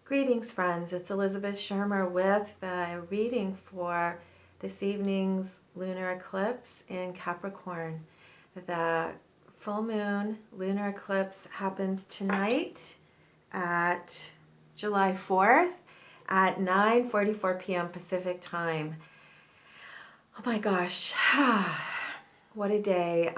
Greetings, friends. It's Elizabeth Schermer with the reading for this evening's lunar eclipse in Capricorn. The full moon lunar eclipse happens tonight at July 4th at 9:44 p.m. Pacific time. Oh my gosh, what a day.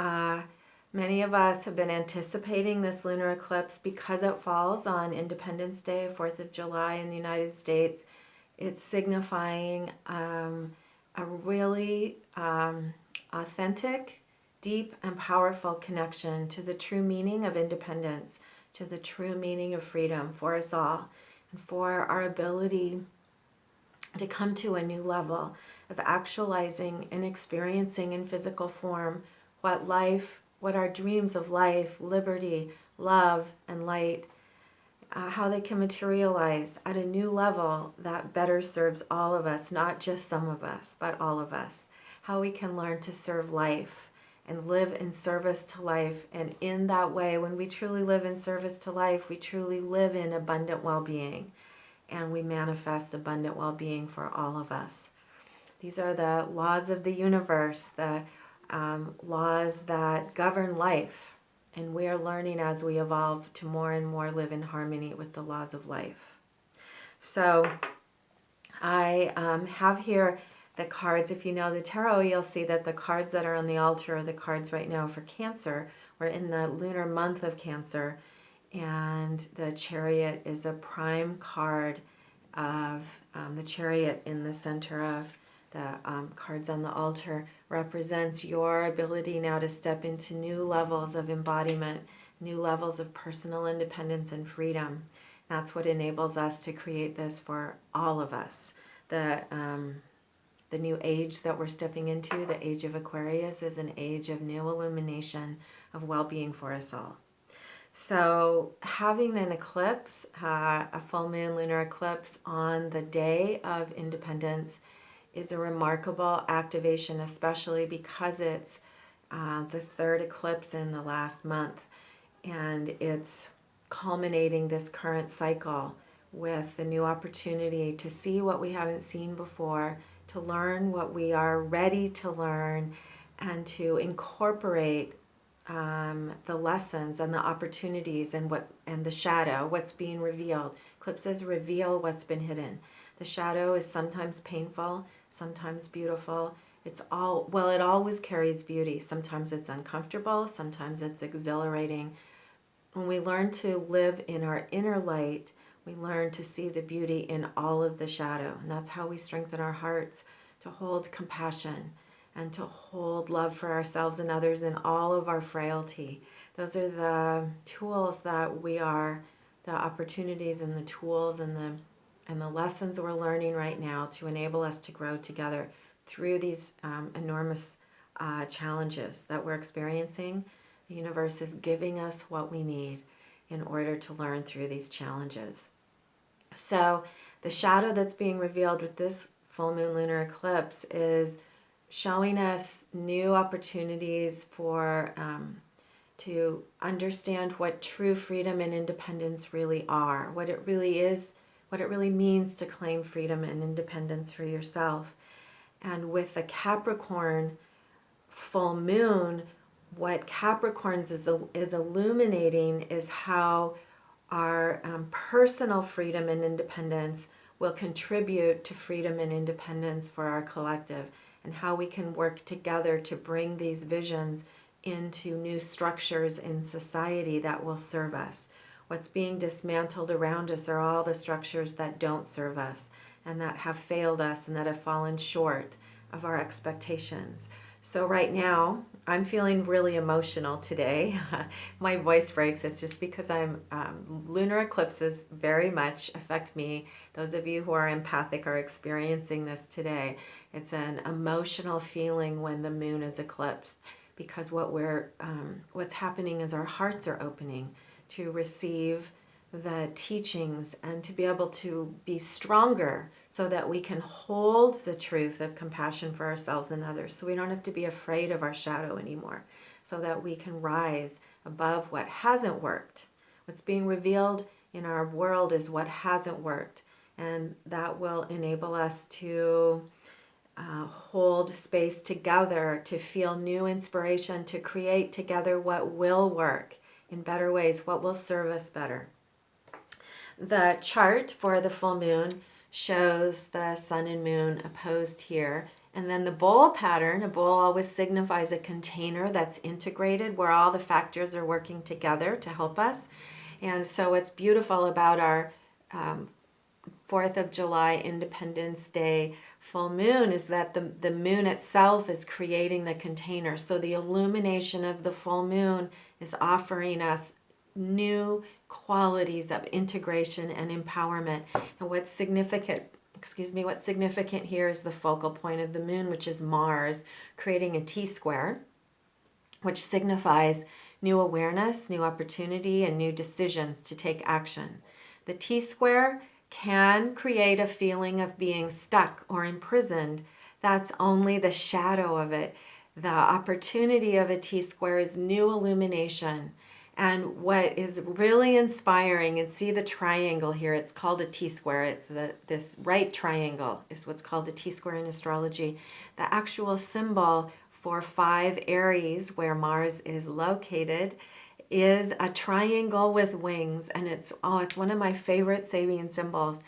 Many of us have been anticipating this lunar eclipse because it falls on Independence Day, 4th of July in the United States. It's signifying a really authentic, deep, and powerful connection to the true meaning of independence, to the true meaning of freedom for us all, and for our ability to come to a new level of actualizing and experiencing in physical form what our dreams of life, liberty, love, and light, how they can materialize at a new level that better serves all of us, not just some of us, but all of us. How we can learn to serve life and live in service to life. And in that way, when we truly live in service to life, we truly live in abundant well-being. And we manifest abundant well-being for all of us. These are the laws of the universe, the laws that govern life, and we are learning as we evolve to more and more live in harmony with the laws of life. So I have here the cards. If you know the tarot, you'll see that the cards that are on the altar are the cards right now for Cancer. We're in the lunar month of Cancer, and the Chariot is a prime card of the Chariot in the center of the cards on the altar represents your ability now to step into new levels of embodiment, new levels of personal independence and freedom. That's what enables us to create this for all of us. The new age that we're stepping into, the age of Aquarius, is an age of new illumination of well-being for us all. So having an eclipse, a full moon lunar eclipse on the day of independence is a remarkable activation, especially because it's the third eclipse in the last month, and it's culminating this current cycle with the new opportunity to see what we haven't seen before, to learn what we are ready to learn, and to incorporate the lessons and the opportunities and the shadow, what's being revealed. Eclipses reveal what's been hidden. The shadow is sometimes painful, sometimes beautiful. It always carries beauty. Sometimes it's uncomfortable, sometimes it's exhilarating. When we learn to live in our inner light, we learn to see the beauty in all of the shadow. And that's how we strengthen our hearts, to hold compassion and to hold love for ourselves and others in all of our frailty. Those are the tools that we are, the opportunities and the tools and the lessons we're learning right now to enable us to grow together through these enormous challenges that we're experiencing. The universe is giving us what we need in order to learn through these challenges. So the shadow that's being revealed with this full moon lunar eclipse is showing us new opportunities for to understand what true freedom and independence really are, what it really is, what it really means to claim freedom and independence for yourself. And with the Capricorn full moon, what Capricorns is illuminating is how our personal freedom and independence will contribute to freedom and independence for our collective, and how we can work together to bring these visions into new structures in society that will serve us. What's being dismantled around us are all the structures that don't serve us and that have failed us and that have fallen short of our expectations. So right now, I'm feeling really emotional today. My voice breaks. It's just because lunar eclipses very much affect me. Those of you who are empathic are experiencing this today. It's an emotional feeling when the moon is eclipsed, because what's happening is our hearts are opening to receive the teachings and to be able to be stronger so that we can hold the truth of compassion for ourselves and others, so we don't have to be afraid of our shadow anymore, so that we can rise above what hasn't worked. What's being revealed in our world is what hasn't worked. And that will enable us to hold space together, to feel new inspiration, to create together what will work in better ways, what will serve us better. The chart for the full moon shows the sun and moon opposed here. And then the bowl pattern, a bowl always signifies a container that's integrated where all the factors are working together to help us. And so what's beautiful about our 4th of July Independence Day full moon is that the moon itself is creating the container. So the illumination of the full moon is offering us new qualities of integration and empowerment. And what's significant here is the focal point of the moon, which is Mars, creating a T-square, which signifies new awareness, new opportunity, and new decisions to take action. The T-square can create a feeling of being stuck or imprisoned. That's only the shadow of it. The opportunity of a T-square is new illumination. And what is really inspiring, and see the triangle here, it's called a T-square. It's this right triangle is what's called a T-square in astrology. The actual symbol for 5 Aries, where Mars is located, is a triangle with wings. And it's one of my favorite Sabian symbols.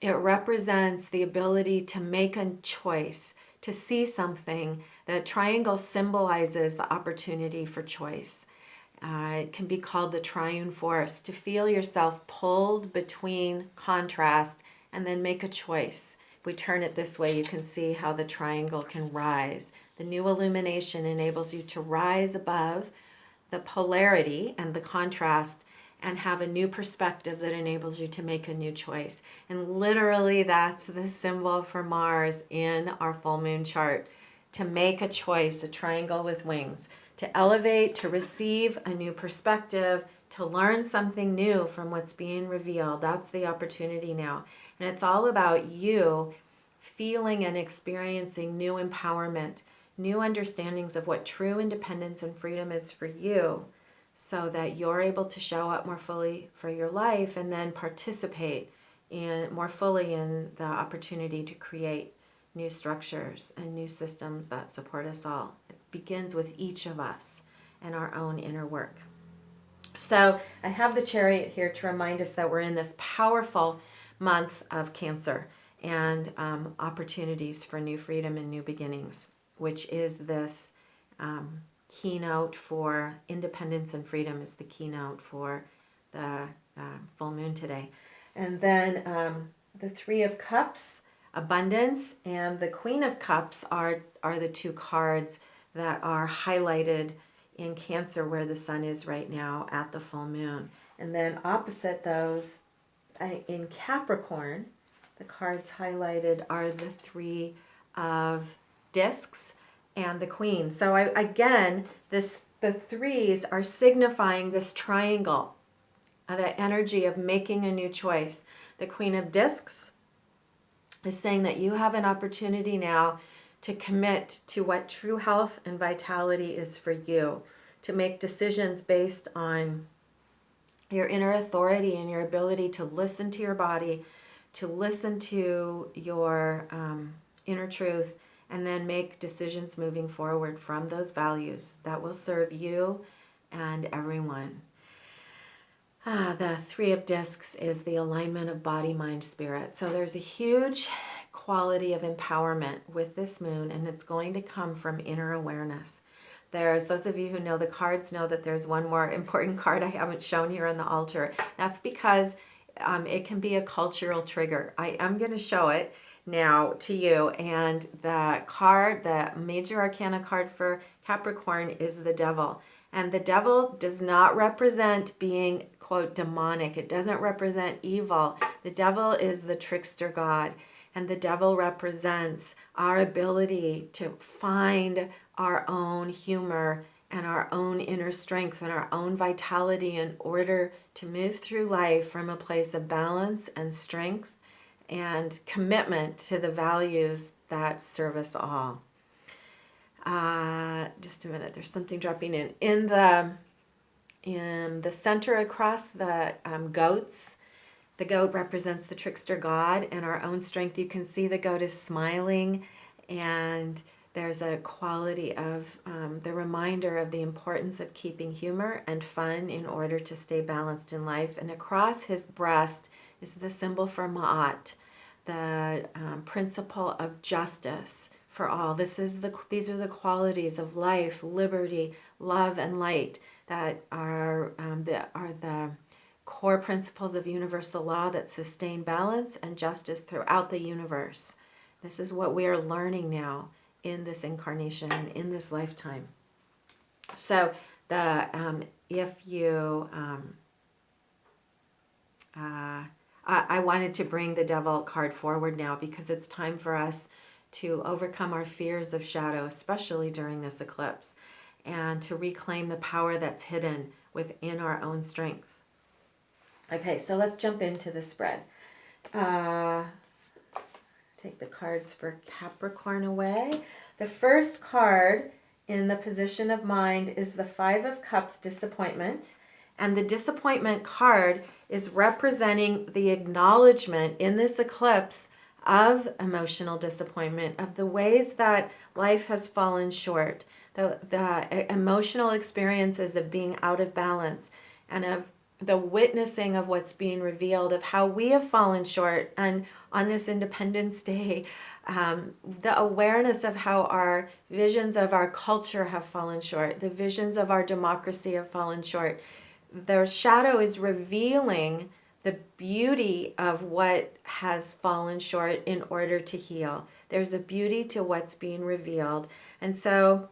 It represents the ability to make a choice, to see something. The triangle symbolizes the opportunity for choice. It can be called the triune force, to feel yourself pulled between contrast and then make a choice. If we turn it this way, you can see how the triangle can rise. The new illumination enables you to rise above the polarity and the contrast and have a new perspective that enables you to make a new choice. And literally that's the symbol for Mars in our full moon chart. To make a choice, a triangle with wings. To elevate, to receive a new perspective, to learn something new from what's being revealed. That's the opportunity now. And it's all about you feeling and experiencing new empowerment, new understandings of what true independence and freedom is for you, so that you're able to show up more fully for your life and then participate more fully in the opportunity to create new structures and new systems that support us all. It begins with each of us and our own inner work. So I have the chariot here to remind us that we're in this powerful month of Cancer and opportunities for new freedom and new beginnings, which is this keynote for independence and freedom, is the keynote for the full moon today. And then the 3 of Cups, abundance, and the Queen of Cups are the 2 cards that are highlighted in Cancer, where the sun is right now at the full moon. And then opposite those, in Capricorn, the cards highlighted are the 3 of discs and the Queen. So again, the 3s are signifying this triangle, the energy of making a new choice. The Queen of Discs is saying that you have an opportunity now to commit to what true health and vitality is for you, to make decisions based on your inner authority and your ability to listen to your body, to listen to your inner truth, and then make decisions moving forward from those values that will serve you and everyone. The 3 of Discs is the alignment of body, mind, spirit. So there's a huge quality of empowerment with this moon, and it's going to come from inner awareness. There's those of you who know the cards know that there's one more important card I haven't shown here on the altar. That's because it can be a cultural trigger. I am going to show it now to you, and the card, the major arcana card for Capricorn, is the Devil. And the Devil does not represent being, quote, demonic. It doesn't represent evil. The Devil is the trickster god. And the Devil represents our ability to find our own humor and our own inner strength and our own vitality in order to move through life from a place of balance and strength and commitment to the values that serve us all. Just a minute, there's something dropping in. In In the center across the goats, the goat represents the trickster god and our own strength. You can see the goat is smiling, and there's a quality of the reminder of the importance of keeping humor and fun in order to stay balanced in life. And across his breast is the symbol for Ma'at, the principle of justice for all. These are the qualities of life, liberty, love, and light that are the core principles of universal law that sustain balance and justice throughout the universe. This is what we are learning now in this incarnation and in this lifetime. So I wanted to bring the devil card forward now because it's time for us to overcome our fears of shadow, especially during this eclipse, and to reclaim the power that's hidden within our own strength. Okay, so let's jump into the spread. Take the cards for Capricorn away. The first card in the position of mind is the Five of Cups, disappointment. And the disappointment card is representing the acknowledgement in this eclipse of emotional disappointment, of the ways that life has fallen short, the emotional experiences of being out of balance, and of the witnessing of what's being revealed, of how we have fallen short. And on this Independence Day, the awareness of how our visions of our culture have fallen short, the visions of our democracy have fallen short. The shadow is revealing the beauty of what has fallen short in order to heal. There's a beauty to what's being revealed. And so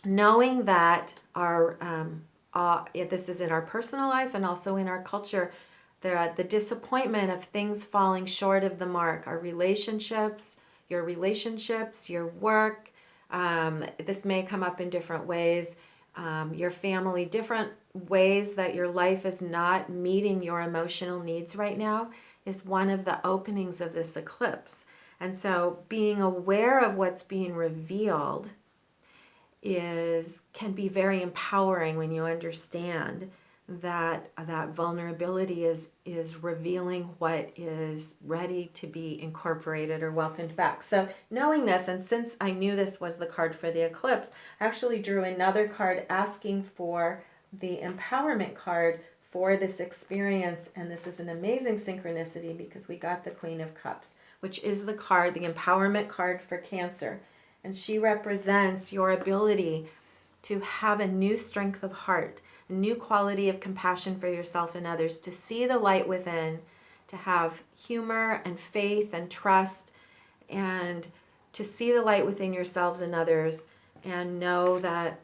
knowing that this is in our personal life and also in our culture, the disappointment of things falling short of the mark, our relationships, your work, this may come up in different ways, your family, different ways that your life is not meeting your emotional needs right now is one of the openings of this eclipse. And so being aware of what's being revealed can be very empowering when you understand that vulnerability is revealing what is ready to be incorporated or welcomed back. So knowing this, and since I knew this was the card for the eclipse, I actually drew another card asking for the empowerment card for this experience. And this is an amazing synchronicity because we got the Queen of Cups, which is the empowerment card for Cancer. And she represents your ability to have a new strength of heart, a new quality of compassion for yourself and others, to see the light within, to have humor and faith and trust, and to see the light within yourselves and others, and know that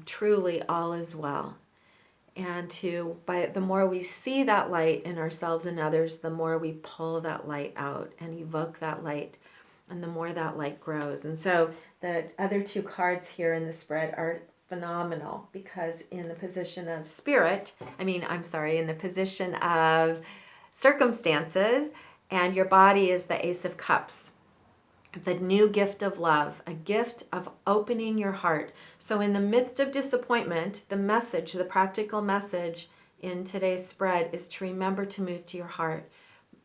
truly all is well. And the more we see that light in ourselves and others, the more we pull that light out and evoke that light, and the more that light grows. And so the other two cards here in the spread are phenomenal because in the position of in the position of circumstances, and your body is the Ace of Cups, the new gift of love, a gift of opening your heart. So in the midst of disappointment, the practical message in today's spread is to remember to move to your heart.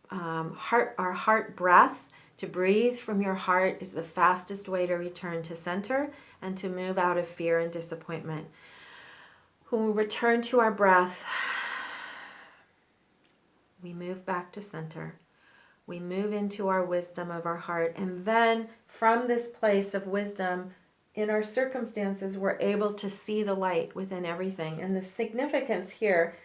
Our heart breath, to breathe from your heart, is the fastest way to return to center and to move out of fear and disappointment. When we return to our breath, we move back to center. We move into our wisdom of our heart. And then from this place of wisdom, in our circumstances, we're able to see the light within everything. And the significance here,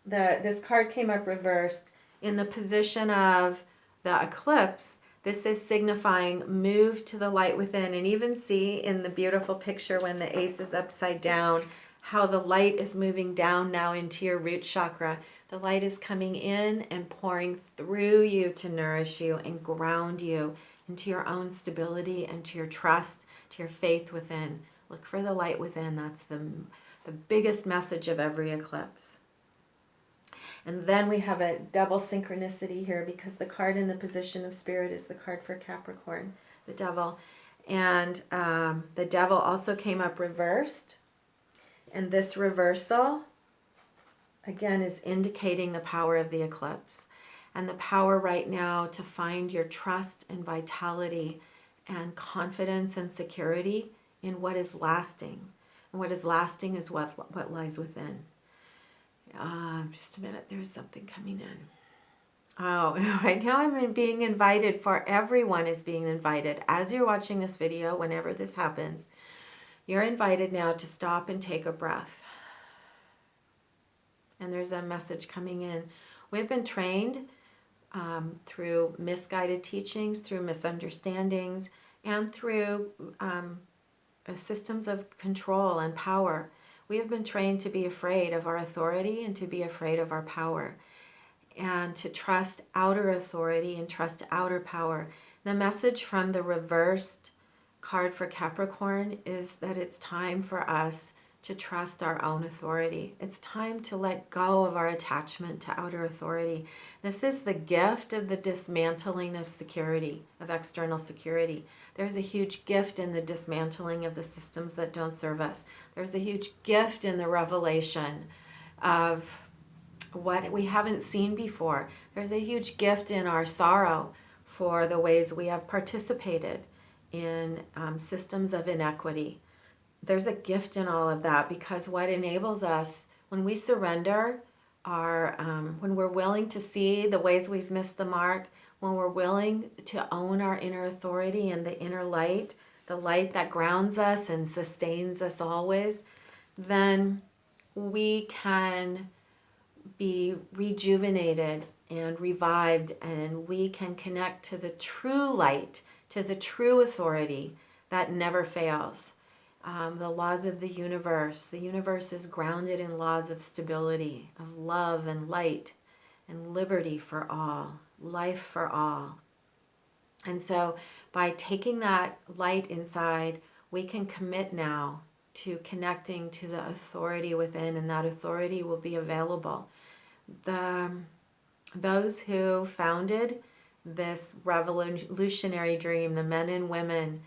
this card came up reversed in the position of the eclipse. This is signifying move to the light within. And even see in the beautiful picture when the ace is upside down, how the light is moving down now into your root chakra. The light is coming in and pouring through you to nourish you and ground you into your own stability and to your trust, to your faith within. Look for the light within. That's the biggest message of every eclipse. And then we have a double synchronicity here because the card in the position of spirit is the card for Capricorn, the devil. And the devil also came up reversed. And this reversal again, is indicating the power of the eclipse and the power right now to find your trust and vitality and confidence and security in what is lasting. And what is lasting is what lies within. Just a minute, there's something coming in. Oh, right now I'm being invited, for everyone is being invited. As you're watching this video, whenever this happens, you're invited now to stop and take a breath. And there's a message coming in. We've been trained through misguided teachings, through misunderstandings, and through systems of control and power. We have been trained to be afraid of our authority and to be afraid of our power, and to trust outer authority and trust outer power. The message from the reversed card for Capricorn is that it's time for us to trust our own authority. It's time to let go of our attachment to outer authority. This is the gift of the dismantling of security, of external security. There's a huge gift in the dismantling of the systems that don't serve us. There's a huge gift in the revelation of what we haven't seen before. There's a huge gift in our sorrow for the ways we have participated in systems of inequity. There's a gift in all of that, because what enables us, when we surrender, when we're willing to see the ways we've missed the mark, when we're willing to own our inner authority and the inner light, the light that grounds us and sustains us always, then we can be rejuvenated and revived, and we can connect to the true light, to the true authority that never fails. The laws of the universe. The universe is grounded in laws of stability, of love and light and liberty for all, life for all. And so by taking that light inside, we can commit now to connecting to the authority within, and that authority will be available. Those who founded this revolutionary dream, the men and women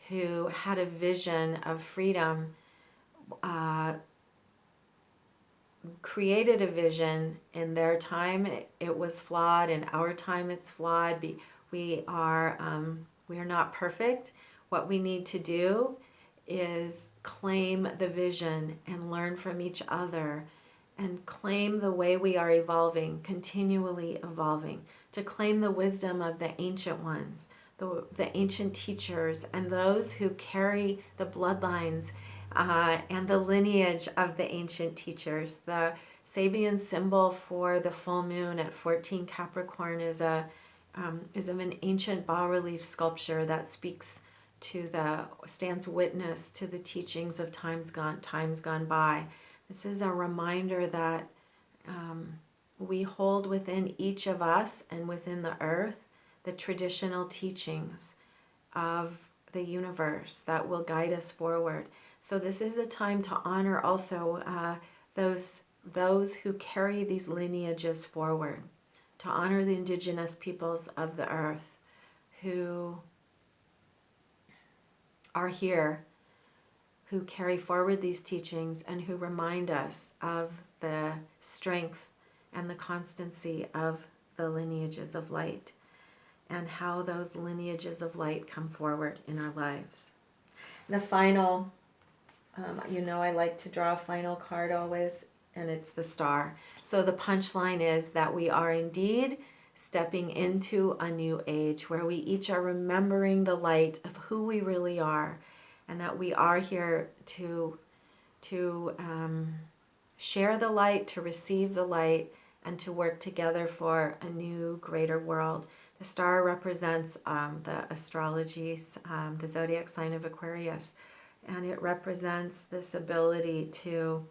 who had a vision of freedom, created a vision. In their time it was flawed, in our time it's flawed. We are not perfect. What we need to do is claim the vision and learn from each other, and claim the way we are evolving, continually evolving, to claim the wisdom of the ancient ones, the ancient teachers, and those who carry the bloodlines and the lineage of the ancient teachers. The Sabian symbol for the full moon at 14 Capricorn is of an ancient bas-relief sculpture that stands witness to the teachings of times gone by. This is a reminder that we hold within each of us and within the earth the traditional teachings of the universe that will guide us forward. So this is a time to honor also those who carry these lineages forward, to honor the indigenous peoples of the earth who are here, who carry forward these teachings and who remind us of the strength and the constancy of the lineages of light, and how those lineages of light come forward in our lives. The final, I like to draw a final card always, and it's the star. So the punchline is that we are indeed stepping into a new age where we each are remembering the light of who we really are, and that we are here to share the light, to receive the light, and to work together for a new, greater world. The star represents the astrology, the zodiac sign of Aquarius, and it represents this ability to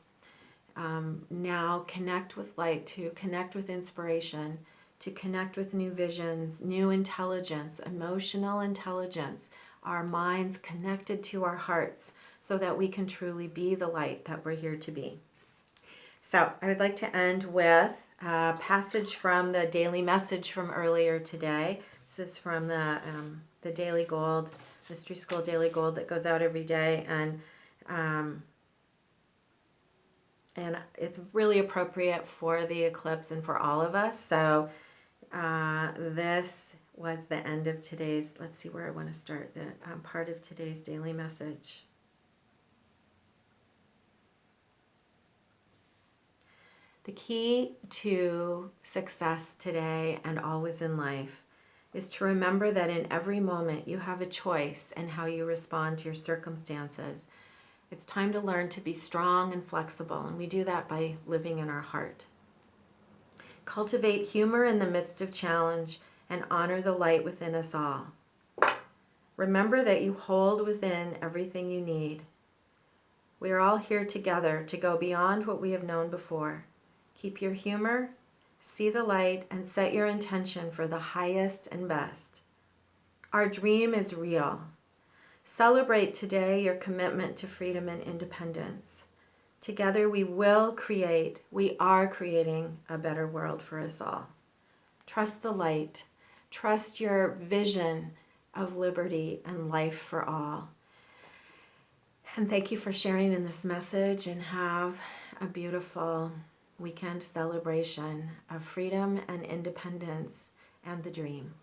now connect with light, to connect with inspiration, to connect with new visions, new intelligence, emotional intelligence, our minds connected to our hearts, so that we can truly be the light that we're here to be. So I would like to end with a passage from the daily message from earlier today. This is from the Daily Gold, Mystery School Daily Gold that goes out every day. And And it's really appropriate for the eclipse and for all of us. So this was the end of today's, let's see where I want to start, the part of today's daily message. The key to success today and always in life is to remember that in every moment you have a choice in how you respond to your circumstances. It's time to learn to be strong and flexible, and we do that by living in our heart. Cultivate humor in the midst of challenge and honor the light within us all. Remember that you hold within everything you need. We are all here together to go beyond what we have known before. Keep your humor, see the light, and set your intention for the highest and best. Our dream is real. Celebrate today your commitment to freedom and independence. Together we are creating a better world for us all. Trust the light. Trust your vision of liberty and life for all. And thank you for sharing in this message, and have a beautiful weekend celebration of freedom and independence and the dream.